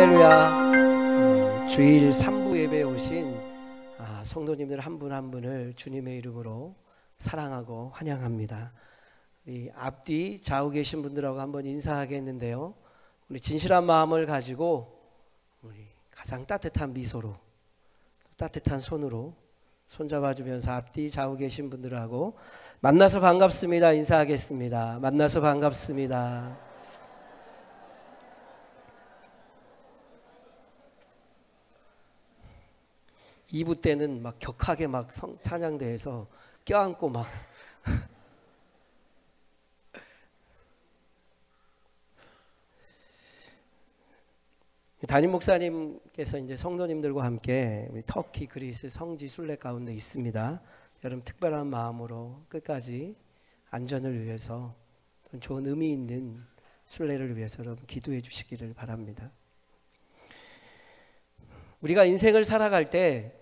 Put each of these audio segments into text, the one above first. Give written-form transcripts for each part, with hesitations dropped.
할렐루야. 주일 3부 예배에 오신 성도님들 한 분 한 분을 주님의 이름으로 사랑하고 환영합니다. 우리 앞뒤 좌우 계신 분들하고 한번 인사하겠는데요, 우리 진실한 마음을 가지고 우리 가장 따뜻한 미소로, 따뜻한 손으로 손잡아주면서 앞뒤 좌우 계신 분들하고 만나서 반갑습니다 인사하겠습니다. 만나서 반갑습니다. 2부 때는 막 격하게 막 찬양대에서 껴안고 막 담임 목사님께서 이제 성도님들과 함께 우리 터키, 그리스 성지 순례 가운데 있습니다. 여러분 특별한 마음으로 끝까지 안전을 위해서 좋은 의미 있는 순례를 위해서 여러분 기도해 주시기를 바랍니다. 우리가 인생을 살아갈 때,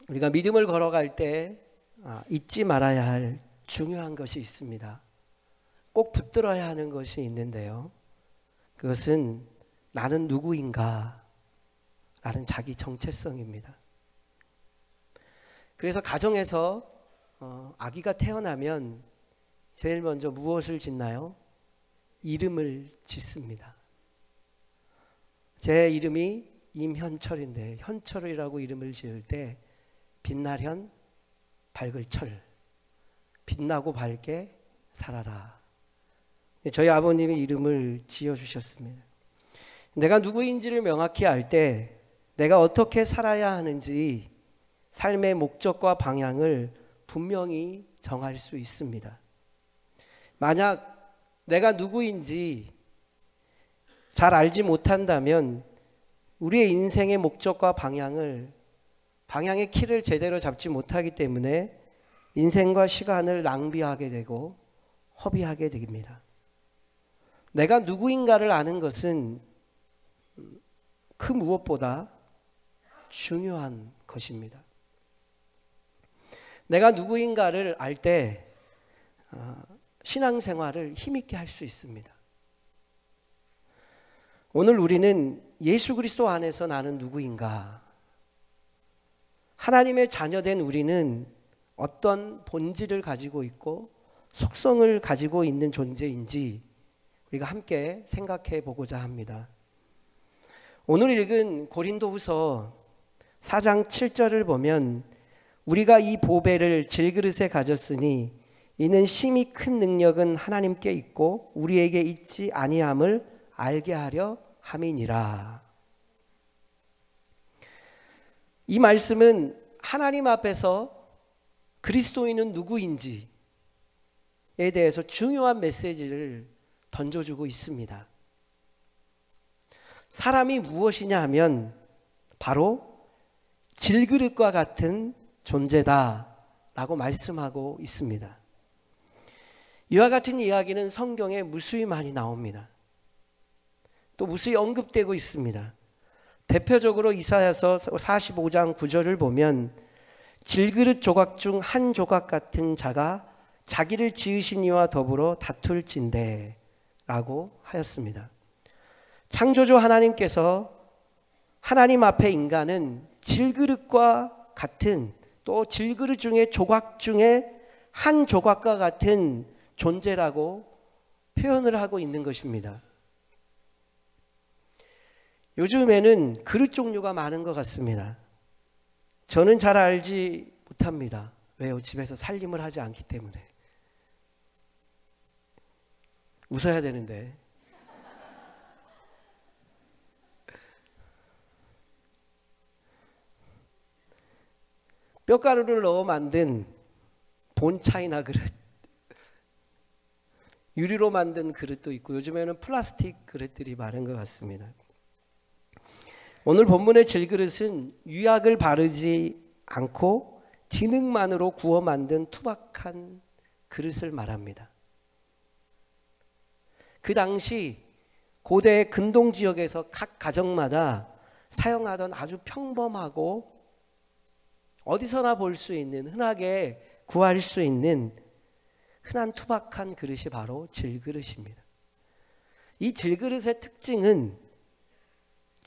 우리가 믿음을 걸어갈 때 잊지 말아야 할 중요한 것이 있습니다. 꼭 붙들어야 하는 것이 있는데요, 그것은 나는 누구인가 라는 자기 정체성입니다. 그래서 가정에서 아기가 태어나면 제일 먼저 무엇을 짓나요? 이름을 짓습니다. 제 이름이 임현철인데 현철이라고 이름을 지을 때 빛날 현, 밝을 철, 빛나고 밝게 살아라. 저희 아버님이 이름을 지어주셨습니다. 내가 누구인지를 명확히 알 때 내가 어떻게 살아야 하는지 삶의 목적과 방향을 분명히 정할 수 있습니다. 만약 내가 누구인지 잘 알지 못한다면 우리의 인생의 목적과 방향의 키를 제대로 잡지 못하기 때문에 인생과 시간을 낭비하게 되고 허비하게 됩니다. 내가 누구인가를 아는 것은 그 무엇보다 중요한 것입니다. 내가 누구인가를 알 때 신앙생활을 힘있게 할 수 있습니다. 오늘 우리는 예수 그리스도 안에서 나는 누구인가, 하나님의 자녀된 우리는 어떤 본질을 가지고 있고 속성을 가지고 있는 존재인지 우리가 함께 생각해 보고자 합니다. 오늘 읽은 고린도후서 4장 7절을 보면 우리가 이 보배를 질그릇에 가졌으니 이는 심히 큰 능력은 하나님께 있고 우리에게 있지 아니함을 알게 하려 함이니라. 이 말씀은 하나님 앞에서 그리스도인은 누구인지에 대해서 중요한 메시지를 던져주고 있습니다. 사람이 무엇이냐 하면 바로 질그릇과 같은 존재다라고 말씀하고 있습니다. 이와 같은 이야기는 성경에 무수히 많이 나옵니다. 또 무수히 언급되고 있습니다. 대표적으로 이사야서 45장 9절을 보면 질그릇 조각 중 한 조각 같은 자가 자기를 지으신 이와 더불어 다툴진대 라고 하였습니다. 창조주 하나님께서 하나님 앞에 인간은 질그릇과 같은, 또 질그릇 중에 조각 중에 한 조각과 같은 존재라고 표현을 하고 있는 것입니다. 요즘에는 그릇 종류가 많은 것 같습니다. 저는 잘 알지 못합니다. 왜요? 집에서 살림을 하지 않기 때문에. 웃어야 되는데. 뼈가루를 넣어 만든 본차이나 그릇, 유리로 만든 그릇도 있고 요즘에는 플라스틱 그릇들이 많은 것 같습니다. 오늘 본문의 질그릇은 유약을 바르지 않고 진흙만으로 구워 만든 투박한 그릇을 말합니다. 그 당시 고대 근동 지역에서 각 가정마다 사용하던 아주 평범하고 어디서나 볼 수 있는, 흔하게 구할 수 있는 흔한 투박한 그릇이 바로 질그릇입니다. 이 질그릇의 특징은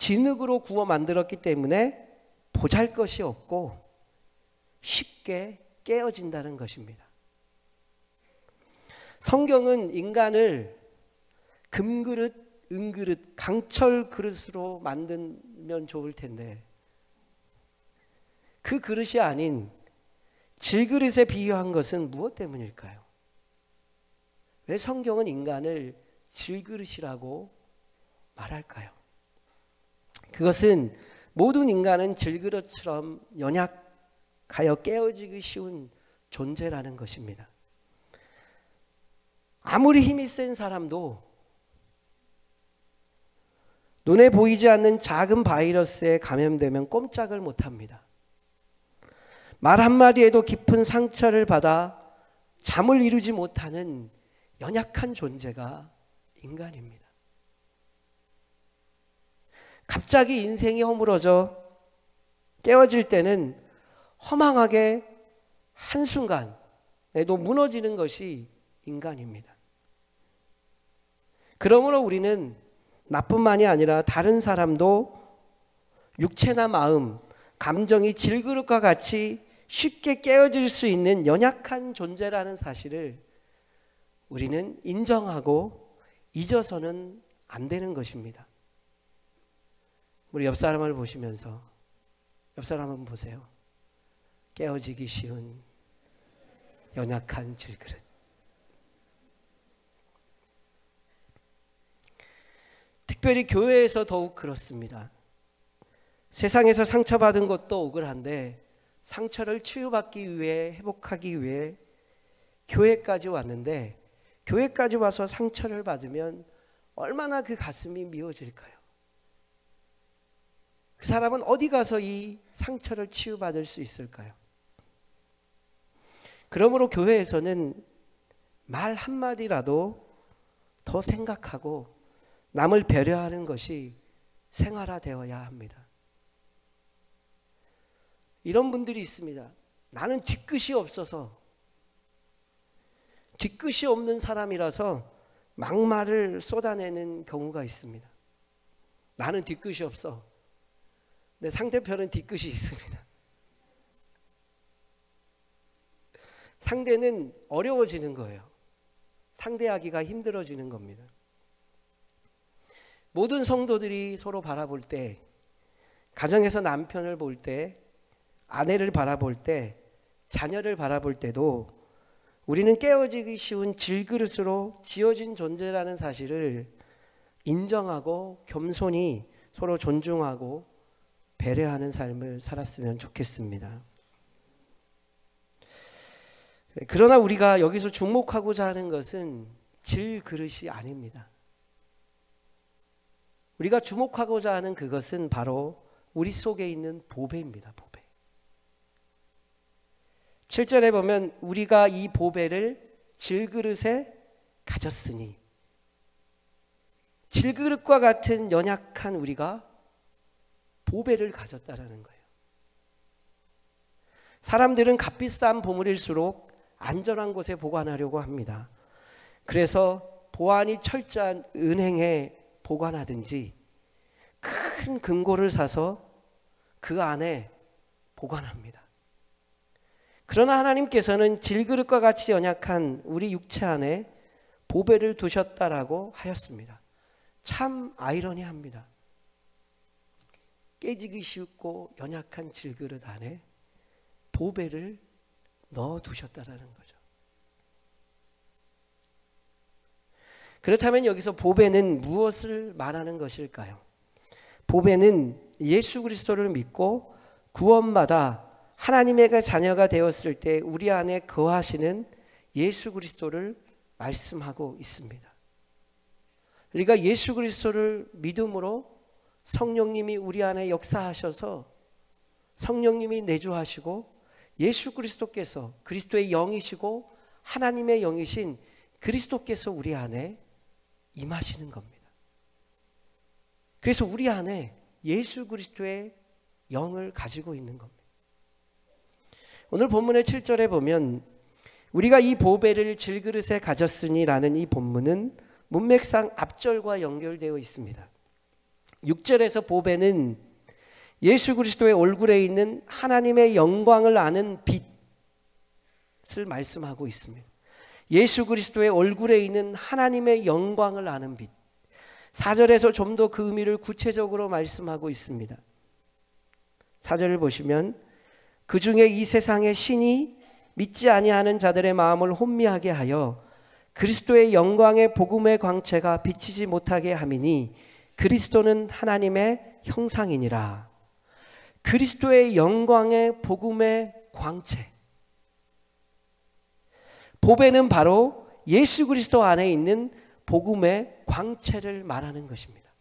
진흙으로 구워 만들었기 때문에 보잘것이 없고 쉽게 깨어진다는 것입니다. 성경은 인간을 금그릇, 은그릇, 강철 그릇으로 만들면 좋을 텐데 그 그릇이 아닌 질그릇에 비유한 것은 무엇 때문일까요? 왜 성경은 인간을 질그릇이라고 말할까요? 그것은 모든 인간은 질그릇처럼 연약하여 깨어지기 쉬운 존재라는 것입니다. 아무리 힘이 센 사람도 눈에 보이지 않는 작은 바이러스에 감염되면 꼼짝을 못합니다. 말 한마디에도 깊은 상처를 받아 잠을 이루지 못하는 연약한 존재가 인간입니다. 갑자기 인생이 허물어져 깨어질 때는 허망하게 한순간에도 무너지는 것이 인간입니다. 그러므로 우리는 나뿐만이 아니라 다른 사람도 육체나 마음, 감정이 질그릇과 같이 쉽게 깨어질 수 있는 연약한 존재라는 사실을 우리는 인정하고 잊어서는 안 되는 것입니다. 우리 옆 사람을 보시면서 옆 사람 한번 보세요. 깨어지기 쉬운 연약한 질그릇. 특별히 교회에서 더욱 그렇습니다. 세상에서 상처받은 것도 억울한데 상처를 치유받기 위해 회복하기 위해 교회까지 왔는데 교회까지 와서 상처를 받으면 얼마나 그 가슴이 미워질까요? 그 사람은 어디 가서 이 상처를 치유받을 수 있을까요? 그러므로 교회에서는 말 한마디라도 더 생각하고 남을 배려하는 것이 생활화되어야 합니다. 이런 분들이 있습니다. 나는 뒤끝이 없어서, 뒤끝이 없는 사람이라서 막말을 쏟아내는 경우가 있습니다. 나는 뒤끝이 없어. 내 상대편은 뒤끝이 있습니다. 상대는 어려워지는 거예요. 상대하기가 힘들어지는 겁니다. 모든 성도들이 서로 바라볼 때, 가정에서 남편을 볼 때, 아내를 바라볼 때, 자녀를 바라볼 때도 우리는 깨어지기 쉬운 질그릇으로 지어진 존재라는 사실을 인정하고 겸손히 서로 존중하고 배려하는 삶을 살았으면 좋겠습니다. 그러나 우리가 여기서 주목하고자 하는 것은 질그릇이 아닙니다. 우리가 주목하고자 하는 그것은 바로 우리 속에 있는 보배입니다. 보배. 7절에 보면 우리가 이 보배를 질그릇에 가졌으니, 질그릇과 같은 연약한 우리가 보배를 가졌다라는 거예요. 사람들은 값비싼 보물일수록 안전한 곳에 보관하려고 합니다. 그래서 보안이 철저한 은행에 보관하든지 큰 금고를 사서 그 안에 보관합니다. 그러나 하나님께서는 질그릇과 같이 연약한 우리 육체 안에 보배를 두셨다라고 하였습니다. 참 아이러니합니다. 깨지기 쉽고 연약한 질그릇 안에 보배를 넣어두셨다라는 거죠. 그렇다면 여기서 보배는 무엇을 말하는 것일까요? 보배는 예수 그리스도를 믿고 구원받아 하나님의 자녀가 되었을 때 우리 안에 거하시는 예수 그리스도를 말씀하고 있습니다. 우리가 예수 그리스도를 믿음으로 성령님이 우리 안에 역사하셔서 성령님이 내주하시고 예수 그리스도께서 그리스도의 영이시고 하나님의 영이신 그리스도께서 우리 안에 임하시는 겁니다. 그래서 우리 안에 예수 그리스도의 영을 가지고 있는 겁니다. 오늘 본문의 7절에 보면 우리가 이 보배를 질그릇에 가졌으니 라는 이 본문은 문맥상 앞절과 연결되어 있습니다. 6절에서 보배는 예수 그리스도의 얼굴에 있는 하나님의 영광을 아는 빛을 말씀하고 있습니다. 예수 그리스도의 얼굴에 있는 하나님의 영광을 아는 빛. 4절에서 좀 더 그 의미를 구체적으로 말씀하고 있습니다. 4절을 보시면 그 중에 이 세상의 신이 믿지 아니하는 자들의 마음을 혼미하게 하여 그리스도의 영광의 복음의 광채가 비치지 못하게 함이니 그리스도는 하나님의 형상이니라. 그리스도의 영광의 복음의 광채. 보배는 바로 예수 그리스도 안에 있는 복음의 광채를 말하는 것입니다.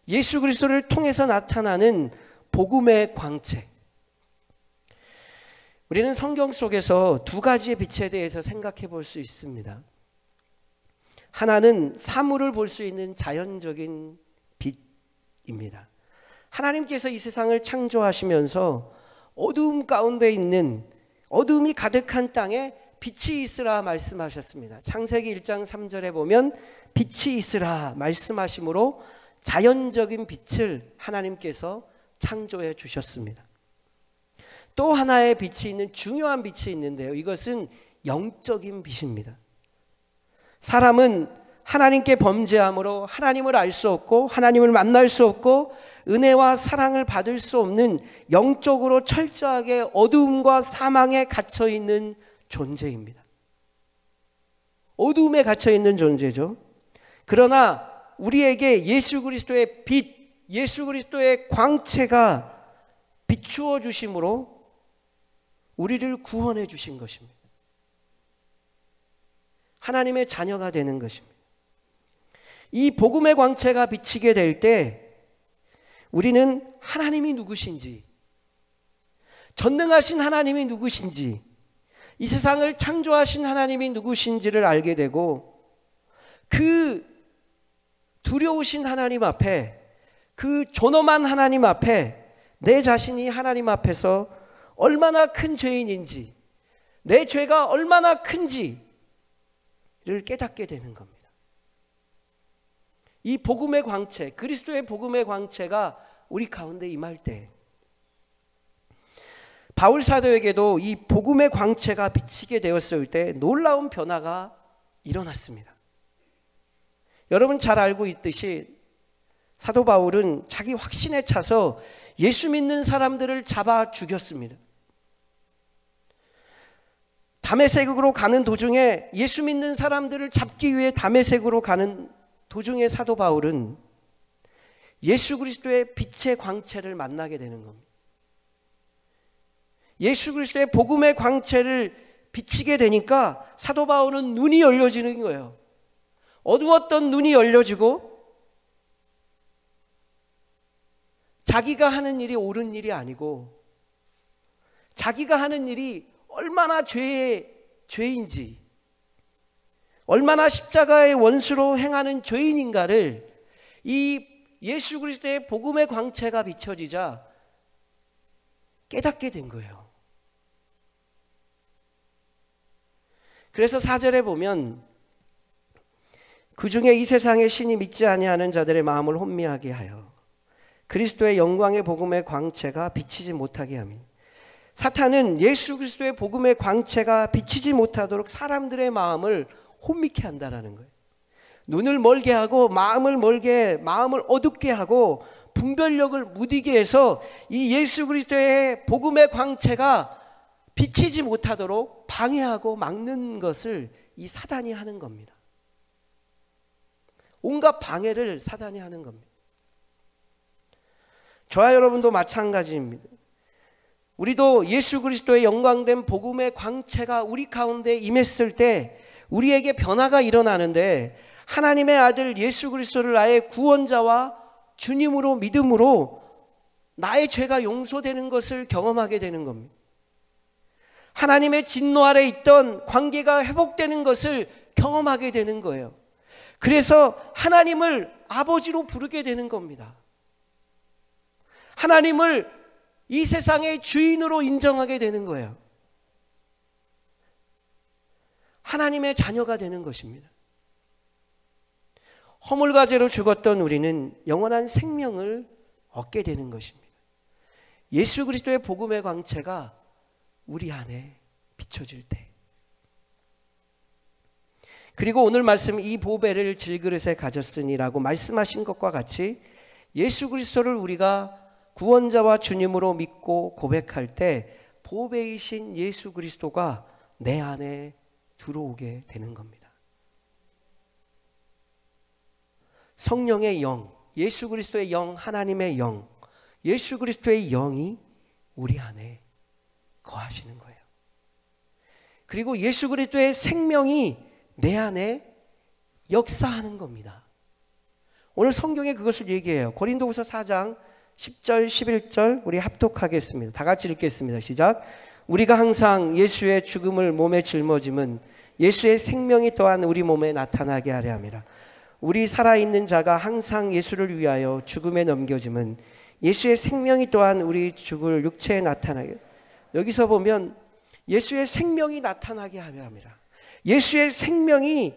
예수 그리스도를 통해서 나타나는 복음의 광채. 우리는 성경 속에서 두 가지의 빛에 대해서 생각해 볼 수 있습니다. 하나는 사물을 볼 수 있는 자연적인 빛입니다. 하나님께서 이 세상을 창조하시면서 어두움 가운데 있는 어두움이 가득한 땅에 빛이 있으라 말씀하셨습니다. 창세기 1장 3절에 보면 빛이 있으라 말씀하심으로 자연적인 빛을 하나님께서 창조해 주셨습니다. 또 하나의 빛이 있는 중요한 빛이 있는데요. 이것은 영적인 빛입니다. 사람은 하나님께 범죄함으로 하나님을 알 수 없고 하나님을 만날 수 없고 은혜와 사랑을 받을 수 없는 영적으로 철저하게 어두움과 사망에 갇혀 있는 존재입니다. 어두움에 갇혀 있는 존재죠. 그러나 우리에게 예수 그리스도의 빛, 예수 그리스도의 광채가 비추어 주심으로 우리를 구원해 주신 것입니다. 하나님의 자녀가 되는 것입니다. 이 복음의 광채가 비치게 될 때 우리는 하나님이 누구신지, 전능하신 하나님이 누구신지, 이 세상을 창조하신 하나님이 누구신지를 알게 되고 그 두려우신 하나님 앞에, 그 존엄한 하나님 앞에 내 자신이 하나님 앞에서 얼마나 큰 죄인인지, 내 죄가 얼마나 큰지를 깨닫게 되는 겁니다. 이 복음의 광채, 그리스도의 복음의 광채가 우리 가운데 임할 때 바울 사도에게도 이 복음의 광채가 비치게 되었을 때 놀라운 변화가 일어났습니다. 여러분 잘 알고 있듯이 사도 바울은 자기 확신에 차서 예수 믿는 사람들을 잡아 죽였습니다. 다메섹으로 가는 도중에 예수 믿는 사람들을 잡기 위해 다메섹으로 가는 도중에 사도 바울은 예수 그리스도의 빛의 광채를 만나게 되는 겁니다. 예수 그리스도의 복음의 광채를 비치게 되니까 사도 바울은 눈이 열려지는 거예요. 어두웠던 눈이 열려지고 자기가 하는 일이 옳은 일이 아니고 자기가 하는 일이 얼마나 죄인지, 얼마나 십자가의 원수로 행하는 죄인인가를 이 예수 그리스도의 복음의 광채가 비춰지자 깨닫게 된 거예요. 그래서 4절에 보면 그 중에 이 세상의 신이 믿지 아니하는 자들의 마음을 혼미하게 하여 그리스도의 영광의 복음의 광채가 비치지 못하게 하며, 사탄은 예수 그리스도의 복음의 광채가 비치지 못하도록 사람들의 마음을 혼미케 한다라는 거예요. 눈을 멀게 하고 마음을 어둡게 하고 분별력을 무디게 해서 이 예수 그리스도의 복음의 광채가 비치지 못하도록 방해하고 막는 것을 이 사단이 하는 겁니다. 온갖 방해를 사단이 하는 겁니다. 저와 여러분도 마찬가지입니다. 우리도 예수 그리스도의 영광된 복음의 광채가 우리 가운데 임했을 때 우리에게 변화가 일어나는데, 하나님의 아들 예수 그리스도를 나의 구원자와 주님으로 믿음으로 나의 죄가 용서되는 것을 경험하게 되는 겁니다. 하나님의 진노 아래 있던 관계가 회복되는 것을 경험하게 되는 거예요. 그래서 하나님을 아버지로 부르게 되는 겁니다. 하나님을 이 세상의 주인으로 인정하게 되는 거예요. 하나님의 자녀가 되는 것입니다. 허물과제로 죽었던 우리는 영원한 생명을 얻게 되는 것입니다. 예수 그리스도의 복음의 광채가 우리 안에 비춰질 때. 그리고 오늘 말씀 이 보배를 질그릇에 가졌으니라고 말씀하신 것과 같이 예수 그리스도를 우리가 구원자와 주님으로 믿고 고백할 때 보배이신 예수 그리스도가 내 안에 들어오게 되는 겁니다. 성령의 영, 예수 그리스도의 영, 하나님의 영, 예수 그리스도의 영이 우리 안에 거하시는 거예요. 그리고 예수 그리스도의 생명이 내 안에 역사하는 겁니다. 오늘 성경에 그것을 얘기해요. 고린도후서 4장 10절 11절 우리 합독하겠습니다. 다 같이 읽겠습니다. 시작. 우리가 항상 예수의 죽음을 몸에 짊어짐은 예수의 생명이 또한 우리 몸에 나타나게 하려 함이라. 우리 살아있는 자가 항상 예수를 위하여 죽음에 넘겨짐은 예수의 생명이 또한 우리 죽을 육체에 나타나게. 여기서 보면 예수의 생명이 나타나게 하려 함이라. 예수의 생명이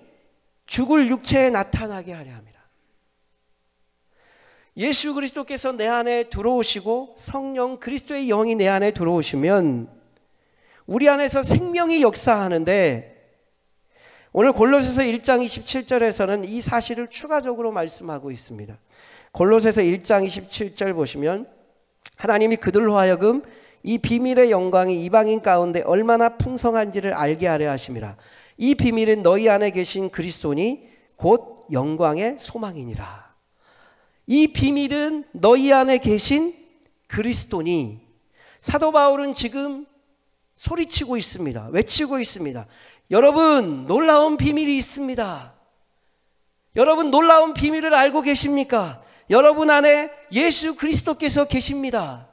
죽을 육체에 나타나게 하려 함이라. 예수 그리스도께서 내 안에 들어오시고 성령 그리스도의 영이 내 안에 들어오시면 우리 안에서 생명이 역사하는데, 오늘 골로새서 1장 27절에서는 이 사실을 추가적으로 말씀하고 있습니다. 골로새서 1장 27절 보시면 하나님이 그들로 하여금 이 비밀의 영광이 이방인 가운데 얼마나 풍성한지를 알게 하려 하심이라. 이 비밀은 너희 안에 계신 그리스도니 곧 영광의 소망이니라. 이 비밀은 너희 안에 계신 그리스도니. 사도 바울은 지금 소리치고 있습니다. 외치고 있습니다. 여러분, 놀라운 비밀이 있습니다. 여러분, 놀라운 비밀을 알고 계십니까? 여러분 안에 예수 그리스도께서 계십니다.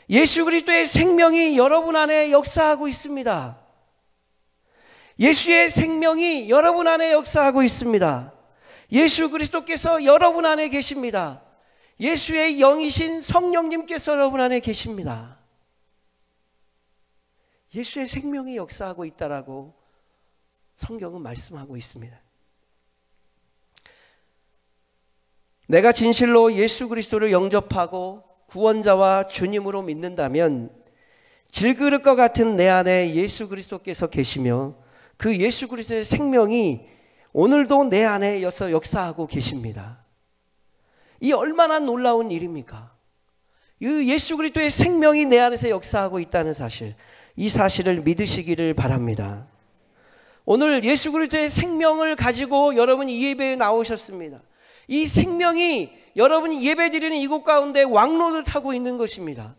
예수 그리스도의 생명이 여러분 안에 역사하고 있습니다. 예수의 생명이 여러분 안에 역사하고 있습니다. 예수 그리스도께서 여러분 안에 계십니다. 예수의 영이신 성령님께서 여러분 안에 계십니다. 예수의 생명이 역사하고 있다라고 성경은 말씀하고 있습니다. 내가 진실로 예수 그리스도를 영접하고 구원자와 주님으로 믿는다면 질그릇과 같은 내 안에 예수 그리스도께서 계시며 그 예수 그리스도의 생명이 오늘도 내 안에 역사하고 계십니다. 이 얼마나 놀라운 일입니까? 이 예수 그리스도의 생명이 내 안에서 역사하고 있다는 사실, 이 사실을 믿으시기를 바랍니다. 오늘 예수 그리스도의 생명을 가지고 여러분이 예배에 나오셨습니다. 이 생명이 여러분이 예배드리는 이곳 가운데 왕로를 타고 있는 것입니다.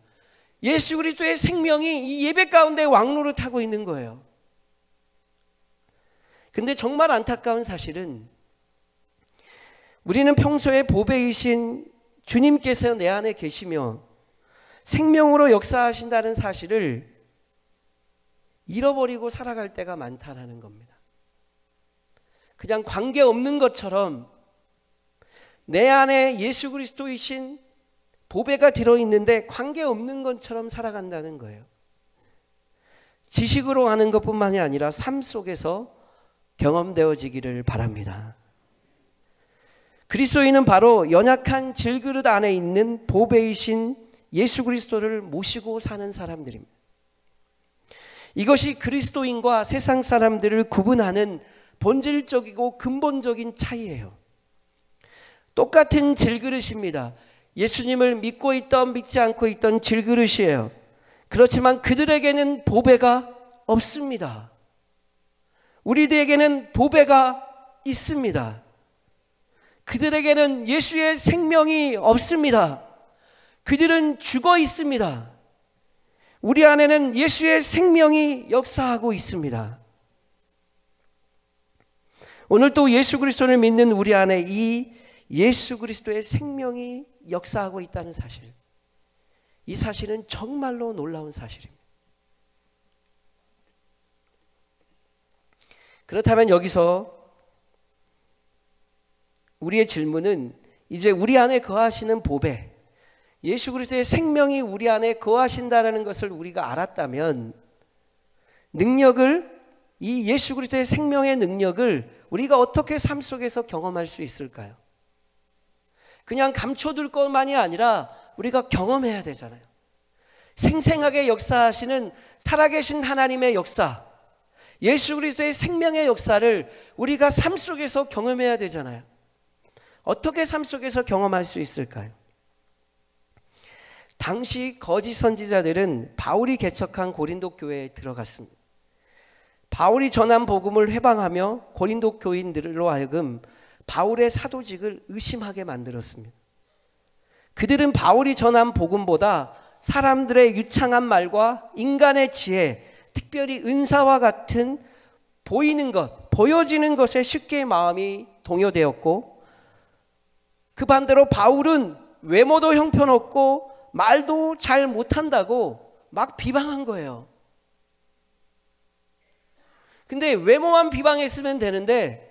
예수 그리스도의 생명이 이 예배 가운데 왕로를 타고 있는 거예요. 근데 정말 안타까운 사실은 우리는 평소에 보배이신 주님께서 내 안에 계시며 생명으로 역사하신다는 사실을 잃어버리고 살아갈 때가 많다라는 겁니다. 그냥 관계없는 것처럼 내 안에 예수 그리스도이신 보배가 들어있는데 관계없는 것처럼 살아간다는 거예요. 지식으로 하는 것뿐만이 아니라 삶 속에서 경험되어지기를 바랍니다. 그리스도인은 바로 연약한 질그릇 안에 있는 보배이신 예수 그리스도를 모시고 사는 사람들입니다. 이것이 그리스도인과 세상 사람들을 구분하는 본질적이고 근본적인 차이예요. 똑같은 질그릇입니다. 예수님을 믿고 있던 믿지 않고 있던 질그릇이에요. 그렇지만 그들에게는 보배가 없습니다. 우리들에게는 보배가 있습니다. 그들에게는 예수의 생명이 없습니다. 그들은 죽어 있습니다. 우리 안에는 예수의 생명이 역사하고 있습니다. 오늘 또 예수 그리스도를 믿는 우리 안에 이 예수 그리스도의 생명이 역사하고 있다는 사실, 이 사실은 정말로 놀라운 사실입니다. 그렇다면 여기서 우리의 질문은, 이제 우리 안에 거하시는 보배, 예수 그리스도의 생명이 우리 안에 거하신다는 것을 우리가 알았다면 능력을, 이 예수 그리스도의 생명의 능력을 우리가 어떻게 삶 속에서 경험할 수 있을까요? 그냥 감춰둘 것만이 아니라 우리가 경험해야 되잖아요. 생생하게 역사하시는 살아계신 하나님의 역사, 예수 그리스도의 생명의 역사를 우리가 삶 속에서 경험해야 되잖아요. 어떻게 삶 속에서 경험할 수 있을까요? 당시 거짓 선지자들은 바울이 개척한 고린도 교회에 들어갔습니다. 바울이 전한 복음을 회방하며 고린도 교인들로 하여금 바울의 사도직을 의심하게 만들었습니다. 그들은 바울이 전한 복음보다 사람들의 유창한 말과 인간의 지혜, 특별히 은사와 같은 보이는 것, 보여지는 것에 쉽게 마음이 동요되었고, 그 반대로 바울은 외모도 형편없고 말도 잘 못한다고 막 비방한 거예요. 근데 외모만 비방했으면 되는데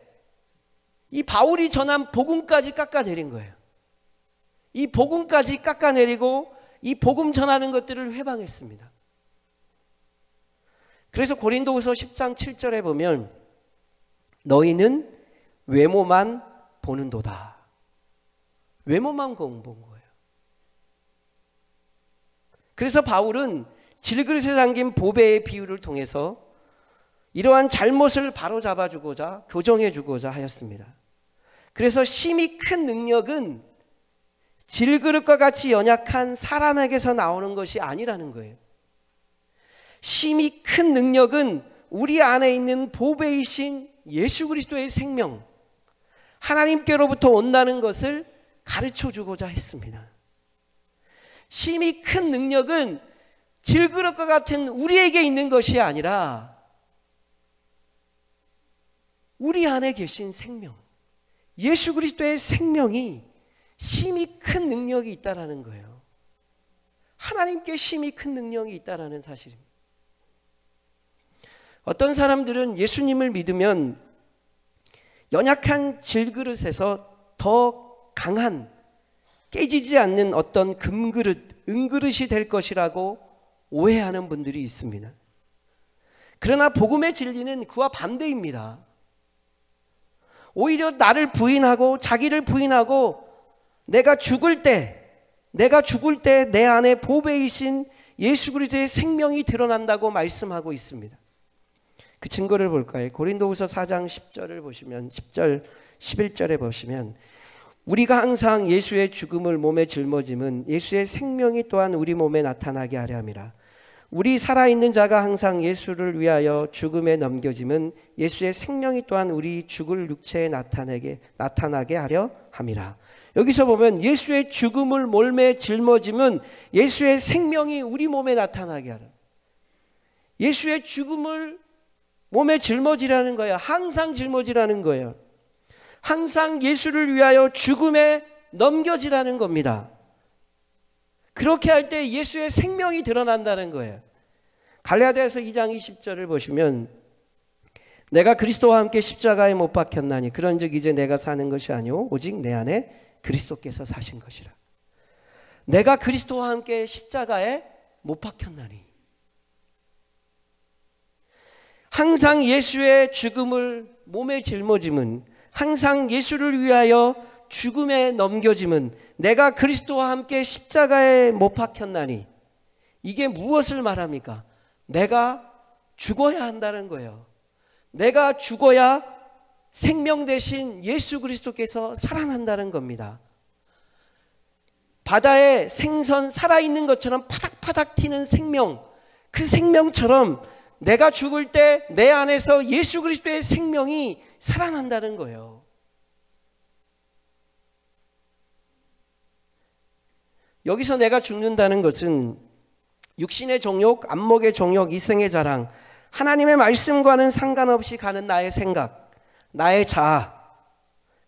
이 바울이 전한 복음까지 깎아내린 거예요. 이 복음까지 깎아내리고 이 복음 전하는 것들을 회방했습니다. 그래서 고린도후서 10장 7절에 보면 너희는 외모만 보는도다. 외모만 본 거예요. 그래서 바울은 질그릇에 담긴 보배의 비유를 통해서 이러한 잘못을 바로잡아주고자 교정해주고자 하였습니다. 그래서 심히 큰 능력은 질그릇과 같이 연약한 사람에게서 나오는 것이 아니라는 거예요. 심히 큰 능력은 우리 안에 있는 보배이신 예수 그리스도의 생명, 하나님께로부터 온다는 것을 가르쳐주고자 했습니다. 심히 큰 능력은 질그릇과 같은 우리에게 있는 것이 아니라 우리 안에 계신 생명, 예수 그리스도의 생명이 심히 큰 능력이 있다라는 거예요. 하나님께 심히 큰 능력이 있다라는 사실입니다. 어떤 사람들은 예수님을 믿으면 연약한 질그릇에서 더 강한 깨지지 않는 어떤 금그릇, 은그릇이 될 것이라고 오해하는 분들이 있습니다. 그러나 복음의 진리는 그와 반대입니다. 오히려 나를 부인하고 자기를 부인하고 내가 죽을 때 내 안에 보배이신 예수 그리스도의 생명이 드러난다고 말씀하고 있습니다. 그 증거를 볼까요? 고린도후서 4장 10절을 보시면 10절 11절에 보시면 우리가 항상 예수의 죽음을 몸에 짊어짐은 예수의 생명이 또한 우리 몸에 나타나게 하려 함이라. 우리 살아있는 자가 항상 예수를 위하여 죽음에 넘겨짐은 예수의 생명이 또한 우리 죽을 육체에 나타나게 하려 함이라. 여기서 보면 예수의 죽음을 몸에 짊어짐은 예수의 생명이 우리 몸에 나타나게 하라. 예수의 죽음을 몸에 짊어지라는 거예요. 항상 짊어지라는 거예요. 항상 예수를 위하여 죽음에 넘겨지라는 겁니다. 그렇게 할 때 예수의 생명이 드러난다는 거예요. 갈라디아서 2장 20절을 보시면 내가 그리스도와 함께 십자가에 못 박혔나니 그런즉 이제 내가 사는 것이 아니오 오직 내 안에 그리스도께서 사신 것이라. 내가 그리스도와 함께 십자가에 못 박혔나니. 항상 예수의 죽음을 몸에 짊어짐은, 항상 예수를 위하여 죽음에 넘겨짐은 내가 그리스도와 함께 십자가에 못 박혔나니. 이게 무엇을 말합니까? 내가 죽어야 한다는 거예요. 내가 죽어야 생명 대신 예수 그리스도께서 살아난다는 겁니다. 바다에 생선 살아있는 것처럼 파닥파닥 튀는 생명, 그 생명처럼 내가 죽을 때 내 안에서 예수 그리스도의 생명이 살아난다는 거예요. 여기서 내가 죽는다는 것은 육신의 정욕, 안목의 정욕, 이생의 자랑, 하나님의 말씀과는 상관없이 가는 나의 생각, 나의 자아,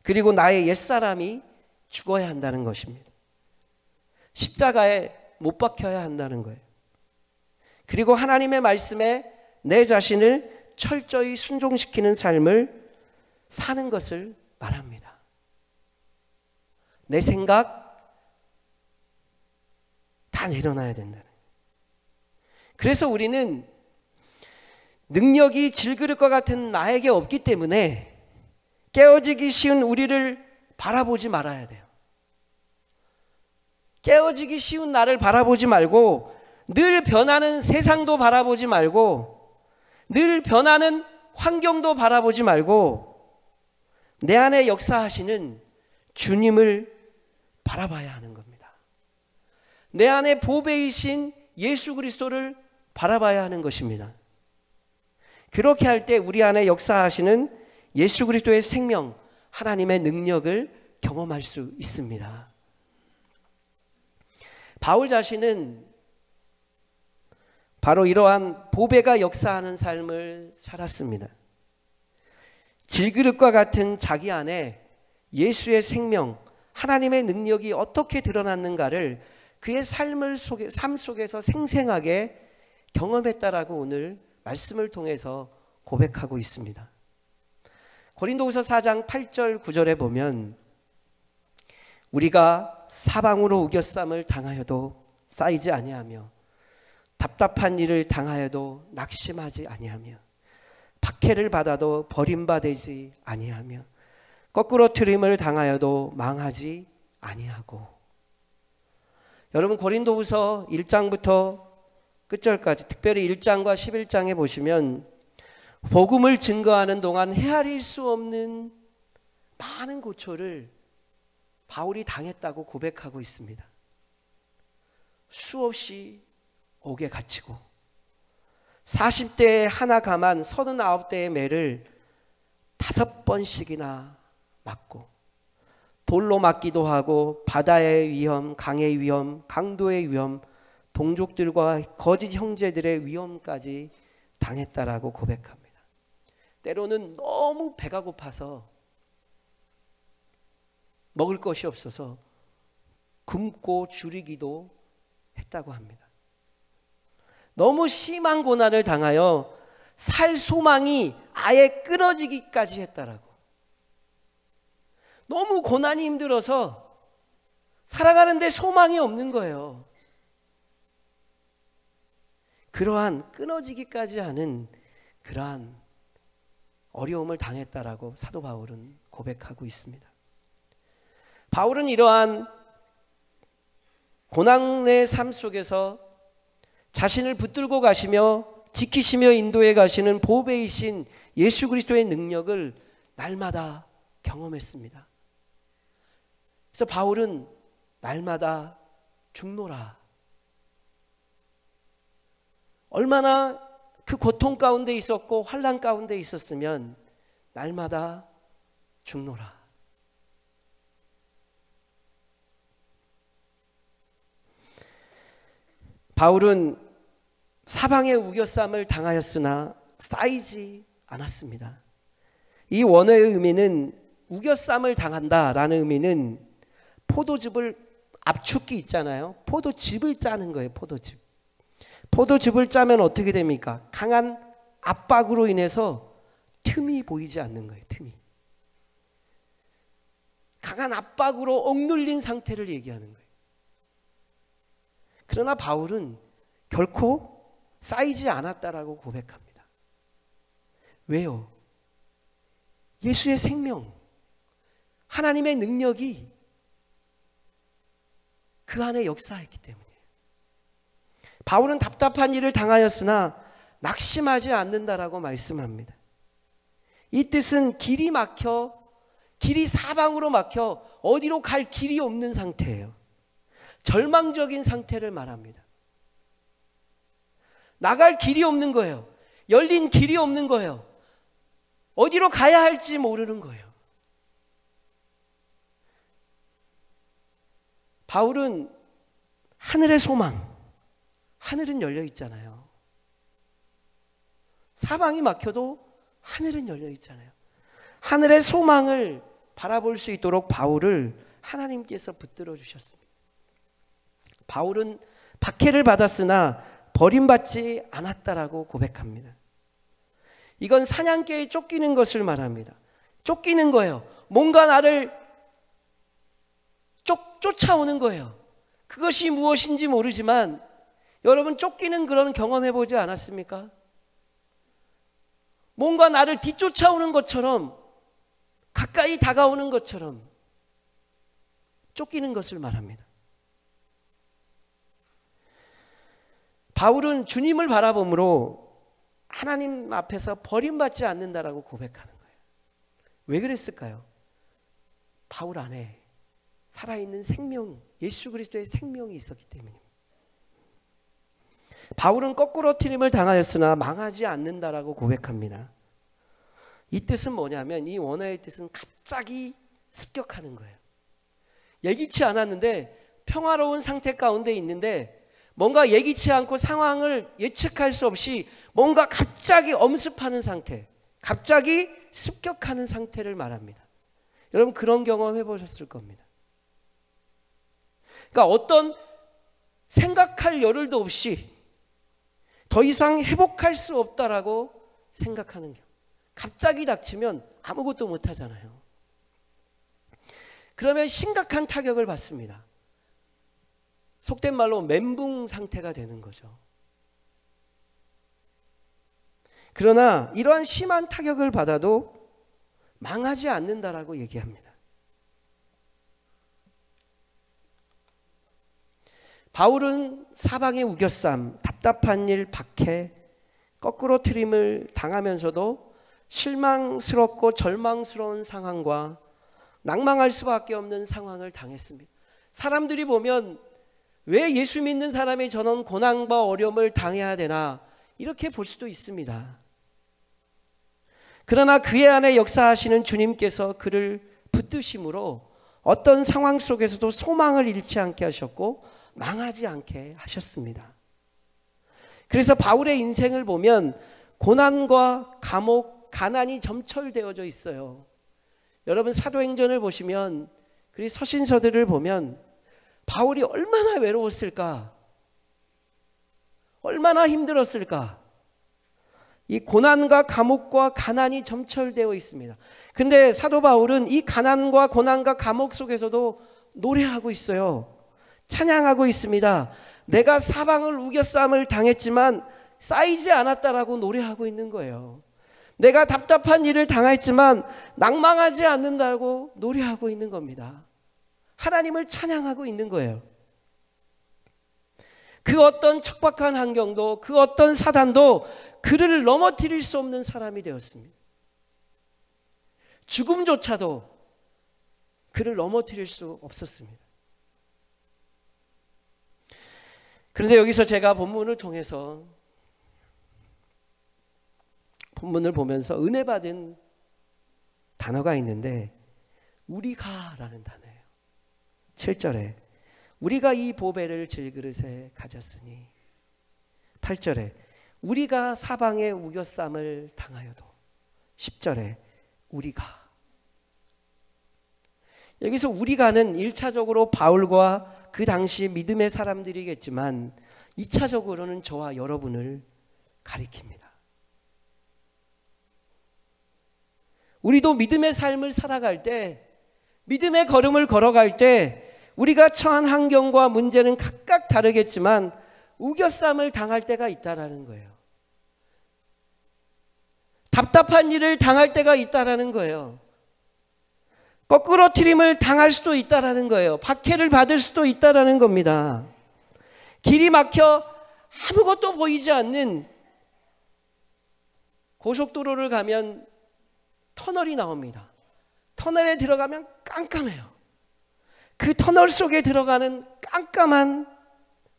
그리고 나의 옛사람이 죽어야 한다는 것입니다. 십자가에 못 박혀야 한다는 거예요. 그리고 하나님의 말씀에 내 자신을 철저히 순종시키는 삶을 사는 것을 말합니다. 내 생각 다 내려놔야 된다는 거예요. 그래서 우리는 능력이 질그릇과 같은 나에게 없기 때문에 깨어지기 쉬운 우리를 바라보지 말아야 돼요. 깨어지기 쉬운 나를 바라보지 말고, 늘 변하는 세상도 바라보지 말고, 늘 변하는 환경도 바라보지 말고, 내 안에 역사하시는 주님을 바라봐야 하는 겁니다. 내 안에 보배이신 예수 그리스도를 바라봐야 하는 것입니다. 그렇게 할 때 우리 안에 역사하시는 예수 그리스도의 생명, 하나님의 능력을 경험할 수 있습니다. 바울 자신은 바로 이러한 보배가 역사하는 삶을 살았습니다. 질그릇과 같은 자기 안에 예수의 생명, 하나님의 능력이 어떻게 드러났는가를 그의 삶 속에서 생생하게 경험했다라고 오늘 말씀을 통해서 고백하고 있습니다. 고린도후서 4장 8절 9절에 보면 우리가 사방으로 우겨쌈을 당하여도 쌓이지 아니하며 답답한 일을 당하여도 낙심하지 아니하며 박해를 받아도 버림받지 아니하며 거꾸로 트림을 당하여도 망하지 아니하고. 여러분, 고린도후서 1장부터 끝절까지, 특별히 1장과 11장에 보시면 복음을 증거하는 동안 헤아릴 수 없는 많은 고초를 바울이 당했다고 고백하고 있습니다. 수없이 옥에 갇히고 40대에 하나 감한 39대의 매를 5번씩이나 맞고, 돌로 맞기도 하고 바다의 위험, 강의 위험, 강도의 위험, 동족들과 거짓 형제들의 위험까지 당했다라고 고백합니다. 때로는 너무 배가 고파서 먹을 것이 없어서 굶고 줄이기도 했다고 합니다. 너무 심한 고난을 당하여 살 소망이 아예 끊어지기까지 했다라고. 너무 고난이 힘들어서 살아가는데 소망이 없는 거예요. 그러한 끊어지기까지 하는 그러한 어려움을 당했다라고 사도 바울은 고백하고 있습니다. 바울은 이러한 고난의 삶 속에서 자신을 붙들고 가시며 지키시며 인도해 가시는 보배이신 예수 그리스도의 능력을 날마다 경험했습니다. 그래서 바울은 날마다 죽노라. 얼마나 그 고통 가운데 있었고 환난 가운데 있었으면 날마다 죽노라. 바울은 사방의 우겨쌈을 당하였으나 쌓이지 않았습니다. 이 원어의 의미는, 우겨쌈을 당한다라는 의미는 포도즙을, 압축기 있잖아요. 포도즙을 짜는 거예요. 포도즙. 포도즙을 짜면 어떻게 됩니까? 강한 압박으로 인해서 틈이 보이지 않는 거예요. 틈이. 강한 압박으로 억눌린 상태를 얘기하는 거예요. 그러나 바울은 결코 쌓이지 않았다라고 고백합니다. 왜요? 예수의 생명, 하나님의 능력이 그 안에 역사했기 때문이에요. 바울은 답답한 일을 당하였으나 낙심하지 않는다라고 말씀합니다. 이 뜻은 길이 막혀, 길이 사방으로 막혀 어디로 갈 길이 없는 상태예요. 절망적인 상태를 말합니다. 나갈 길이 없는 거예요. 열린 길이 없는 거예요. 어디로 가야 할지 모르는 거예요. 바울은 하늘의 소망, 하늘은 열려 있잖아요. 사방이 막혀도 하늘은 열려 있잖아요. 하늘의 소망을 바라볼 수 있도록 바울을 하나님께서 붙들어 주셨습니다. 바울은 박해를 받았으나 버림받지 않았다라고 고백합니다. 이건 사냥개에 쫓기는 것을 말합니다. 쫓기는 거예요. 뭔가 나를 쫓아오는 거예요. 그것이 무엇인지 모르지만 여러분, 쫓기는 그런 경험해보지 않았습니까? 뭔가 나를 뒤쫓아오는 것처럼 가까이 다가오는 것처럼 쫓기는 것을 말합니다. 바울은 주님을 바라봄으로 하나님 앞에서 버림받지 않는다라고 고백하는 거예요. 왜 그랬을까요? 바울 안에 살아있는 생명, 예수 그리스도의 생명이 있었기 때문입니다. 바울은 거꾸로 트림을 당하였으나 망하지 않는다라고 고백합니다. 이 뜻은 뭐냐면, 이 원어의 뜻은 갑자기 습격하는 거예요. 예기치 않았는데 평화로운 상태 가운데 있는데 뭔가 예기치 않고 상황을 예측할 수 없이 뭔가 갑자기 엄습하는 상태, 갑자기 습격하는 상태를 말합니다. 여러분 그런 경험 해보셨을 겁니다. 그러니까 어떤 생각할 여를도 없이 더 이상 회복할 수 없다라고 생각하는 경우, 갑자기 닥치면 아무것도 못하잖아요. 그러면 심각한 타격을 받습니다. 속된 말로 멘붕 상태가 되는 거죠. 그러나 이러한 심한 타격을 받아도 망하지 않는다라고 얘기합니다. 바울은 사방의 우겨쌈, 답답한 일, 박해, 거꾸로 트림을 당하면서도 실망스럽고 절망스러운 상황과 낭망할 수밖에 없는 상황을 당했습니다. 사람들이 보면 왜 예수 믿는 사람이 저런 고난과 어려움을 당해야 되나 이렇게 볼 수도 있습니다. 그러나 그의 안에 역사하시는 주님께서 그를 붙드심으로 어떤 상황 속에서도 소망을 잃지 않게 하셨고 망하지 않게 하셨습니다. 그래서 바울의 인생을 보면 고난과 감옥, 가난이 점철되어져 있어요. 여러분 사도행전을 보시면, 그리고 서신서들을 보면 바울이 얼마나 외로웠을까, 얼마나 힘들었을까. 이 고난과 감옥과 가난이 점철되어 있습니다. 그런데 사도 바울은 이 가난과 고난과 감옥 속에서도 노래하고 있어요. 찬양하고 있습니다. 내가 사방을 우겨쌈을 당했지만 쌓이지 않았다라고 노래하고 있는 거예요. 내가 답답한 일을 당했지만 낭망하지 않는다고 노래하고 있는 겁니다. 하나님을 찬양하고 있는 거예요. 그 어떤 척박한 환경도, 그 어떤 사단도 그를 넘어뜨릴 수 없는 사람이 되었습니다. 죽음조차도 그를 넘어뜨릴 수 없었습니다. 그런데 여기서 제가 본문을 통해서, 본문을 보면서 은혜 받은 단어가 있는데 우리가라는 단어예요. 7절에 우리가 이 보배를 질그릇에 가졌으니, 8절에 우리가 사방의 우겨쌈을 당하여도, 10절에 우리가. 여기서 우리가는 1차적으로 바울과 그 당시 믿음의 사람들이겠지만 2차적으로는 저와 여러분을 가리킵니다. 우리도 믿음의 삶을 살아갈 때, 믿음의 걸음을 걸어갈 때 우리가 처한 환경과 문제는 각각 다르겠지만 우겨쌈을 당할 때가 있다라는 거예요. 답답한 일을 당할 때가 있다라는 거예요. 거꾸로 트림을 당할 수도 있다라는 거예요. 박해를 받을 수도 있다라는 겁니다. 길이 막혀 아무것도 보이지 않는 고속도로를 가면 터널이 나옵니다. 터널에 들어가면 깜깜해요. 그 터널 속에 들어가는 깜깜한,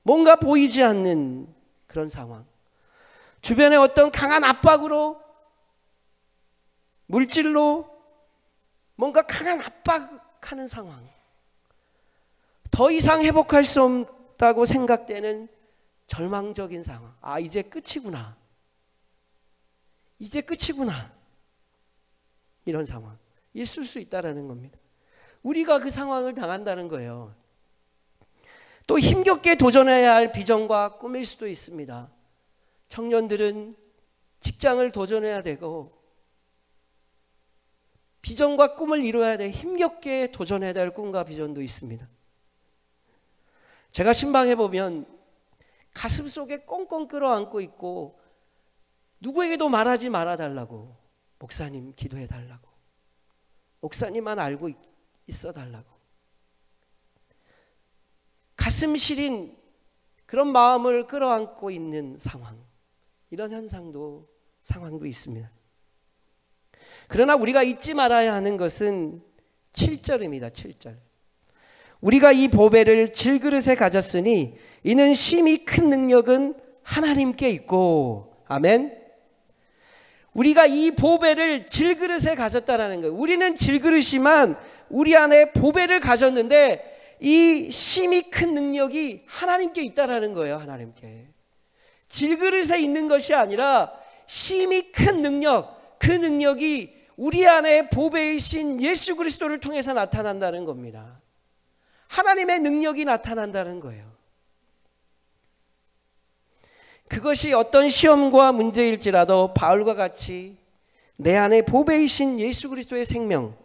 뭔가 보이지 않는 그런 상황, 주변에 어떤 강한 압박으로, 물질로 뭔가 강한 압박하는 상황, 더 이상 회복할 수 없다고 생각되는 절망적인 상황. 아, 이제 끝이구나, 이제 끝이구나, 이런 상황 있을 수 있다는 겁니다. 우리가 그 상황을 당한다는 거예요. 또 힘겹게 도전해야 할 비전과 꿈일 수도 있습니다. 청년들은 직장을 도전해야 되고 비전과 꿈을 이루어야 돼. 힘겹게 도전해야 될 꿈과 비전도 있습니다. 제가 신방에 보면 가슴 속에 꽁꽁 끌어안고 있고 누구에게도 말하지 말아달라고, 목사님 기도해 달라고, 목사님만 알고 있어 달라고. 가슴 시린 그런 마음을 끌어안고 있는 상황, 이런 상황도 있습니다. 그러나 우리가 잊지 말아야 하는 것은 7절입니다. 7절. 우리가 이 보배를 질그릇에 가졌으니 이는 심히 큰 능력은 하나님께 있고. 아멘. 우리가 이 보배를 질그릇에 가졌다라는 거예요. 우리는 질그릇이지만 우리 안에 보배를 가졌는데 이 심히 큰 능력이 하나님께 있다라는 거예요. 하나님께. 질그릇에 있는 것이 아니라 심히 큰 능력, 그 능력이 우리 안에 보배이신 예수 그리스도를 통해서 나타난다는 겁니다. 하나님의 능력이 나타난다는 거예요. 그것이 어떤 시험과 문제일지라도 바울과 같이 내 안에 보배이신 예수 그리스도의 생명,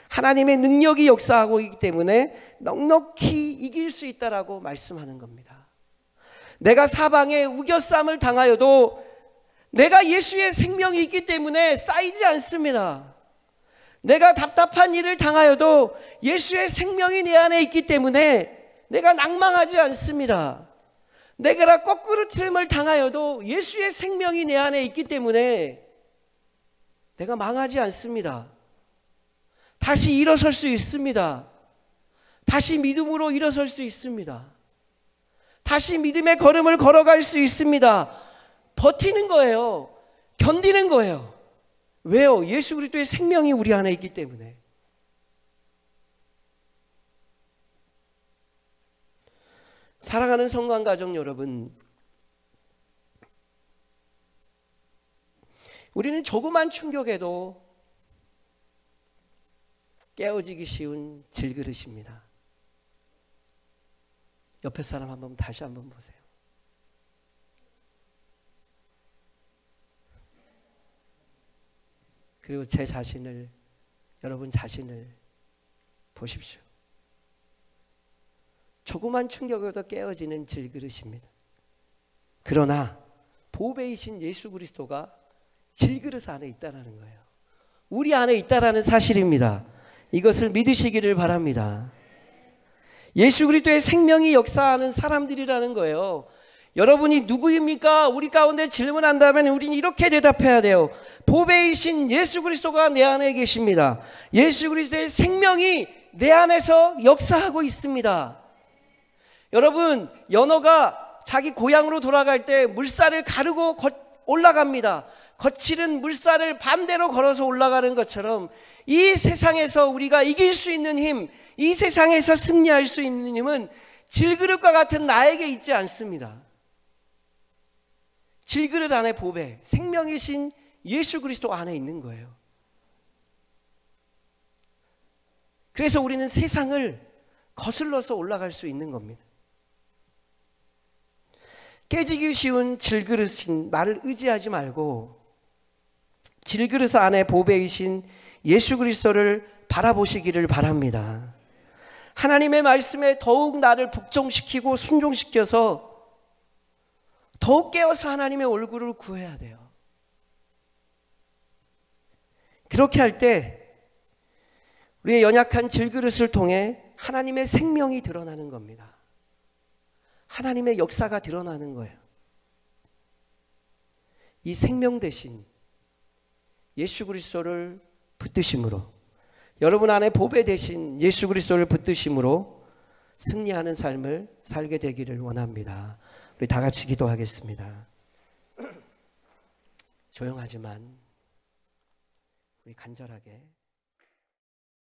하나님의 능력이 역사하고 있기 때문에 넉넉히 이길 수 있다라고 말씀하는 겁니다. 내가 사방에 우겨쌈을 당하여도 내가 예수의 생명이 있기 때문에 쌓이지 않습니다. 내가 답답한 일을 당하여도 예수의 생명이 내 안에 있기 때문에 내가 낭망하지 않습니다. 내가 거꾸로 트림을 당하여도 예수의 생명이 내 안에 있기 때문에 내가 망하지 않습니다. 다시 일어설 수 있습니다. 다시 믿음으로 일어설 수 있습니다. 다시 믿음의 걸음을 걸어갈 수 있습니다. 버티는 거예요. 견디는 거예요. 왜요? 예수 그리스도의 생명이 우리 안에 있기 때문에. 사랑하는 성관 가족 여러분, 우리는 조그만 충격에도 깨어지기 쉬운 질그릇입니다. 옆에 사람 다시 한번 보세요. 그리고 여러분 자신을 보십시오. 조그만 충격에도 깨어지는 질그릇입니다. 그러나 보배이신 예수 그리스도가 질그릇 안에 있다는 거예요. 우리 안에 있다는 사실입니다. 이것을 믿으시기를 바랍니다. 예수 그리스도의 생명이 역사하는 사람들이라는 거예요. 여러분이 누구입니까? 우리 가운데 질문한다면 우리는 이렇게 대답해야 돼요. 보배이신 예수 그리스도가 내 안에 계십니다. 예수 그리스도의 생명이 내 안에서 역사하고 있습니다. 여러분, 연어가 자기 고향으로 돌아갈 때 물살을 가르고 올라갑니다. 거칠은 물살을 반대로 걸어서 올라가는 것처럼 이 세상에서 우리가 이길 수 있는 힘, 이 세상에서 승리할 수 있는 힘은 질그릇과 같은 나에게 있지 않습니다. 질그릇 안에 보배, 생명이신 예수 그리스도 안에 있는 거예요. 그래서 우리는 세상을 거슬러서 올라갈 수 있는 겁니다. 깨지기 쉬운 질그릇인 나를 의지하지 말고 질그릇 안에 보배이신 예수 그리스도를 바라보시기를 바랍니다. 하나님의 말씀에 더욱 나를 복종시키고 순종시켜서 더욱 깨어서 하나님의 얼굴을 구해야 돼요. 그렇게 할 때 우리의 연약한 질그릇을 통해 하나님의 생명이 드러나는 겁니다. 하나님의 역사가 드러나는 거예요. 이 생명 대신 예수 그리스도를 붙드심으로, 여러분 안에 보배 대신 예수 그리스도를 붙드심으로 승리하는 삶을 살게 되기를 원합니다. 우리 다 같이 기도하겠습니다. 조용하지만 우리 간절하게